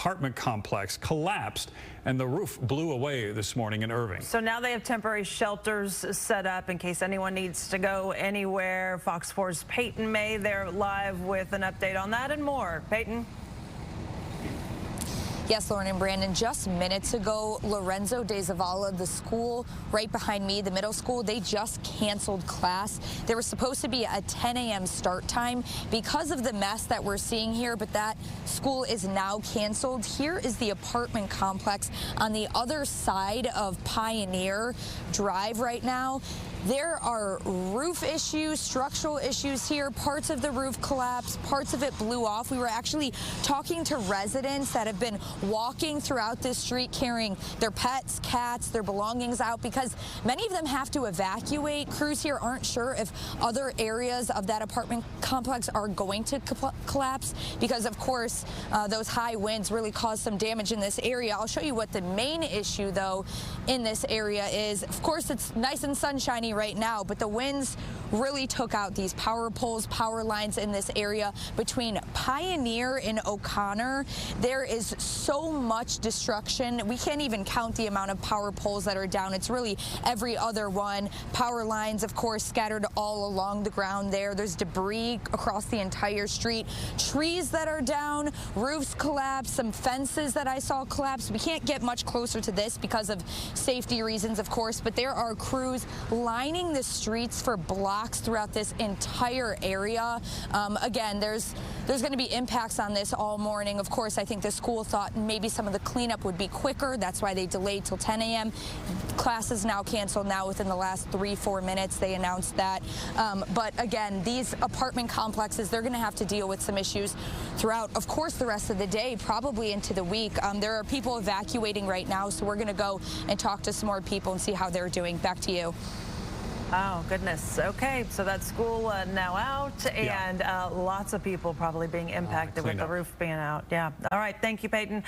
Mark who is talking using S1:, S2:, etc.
S1: apartment complex collapsed and the roof blew away this morning in Irving.
S2: So now they have temporary shelters set up in case anyone needs to go anywhere. Fox 4's Payton May there live with an update on that and more. Payton?
S3: Yes, Lauren and Brandon, just minutes ago, Lorenzo de Zavala, the school right behind me, the middle school, they just canceled class. There was supposed to be a 10 a.m. start time because of the mess that we're seeing here, but that school is now canceled. Here is the apartment complex on the other side of Pioneer Drive right now. There are roof issues, structural issues here. Parts of the roof collapsed, parts of it blew off. We were actually talking to residents that have been walking throughout this street carrying their pets, cats, their belongings out because many of them have to evacuate. Crews here aren't sure if other areas of that apartment complex are going to collapse because, of course, those high winds really caused some damage in this area. I'll show you what the main issue, though, in this area is. Of course, it's nice and sunshiny right now, but the winds really took out these power poles, power lines in this area between Pioneer and O'Connor. There is so much destruction. We can't even count the amount of power poles that are down. It's really every other one. Power lines, of course, scattered all along the ground there. There's debris across the entire street. Trees that are down, roofs collapsed, some fences that I saw collapse. We can't get much closer to this because of safety reasons, of course, but there are crews lining the streets for blocks throughout this entire area. Again, there's going to be impacts on this all morning. Of course, I think the school thought maybe some of the cleanup would be quicker. That's why they delayed till 10 a.m. Class is now canceled now within the last 3-4 minutes. They announced that. But again, these apartment complexes, they're going to have to deal with some issues throughout, of course, the rest of the day, probably into the week. There are people evacuating right now, so we're going to go and talk to some more people and see how they're doing. Back to you.
S2: Oh, goodness. Okay, so that school now out, and lots of people probably being impacted with the roof being out. Yeah. All right. Thank you, Payton.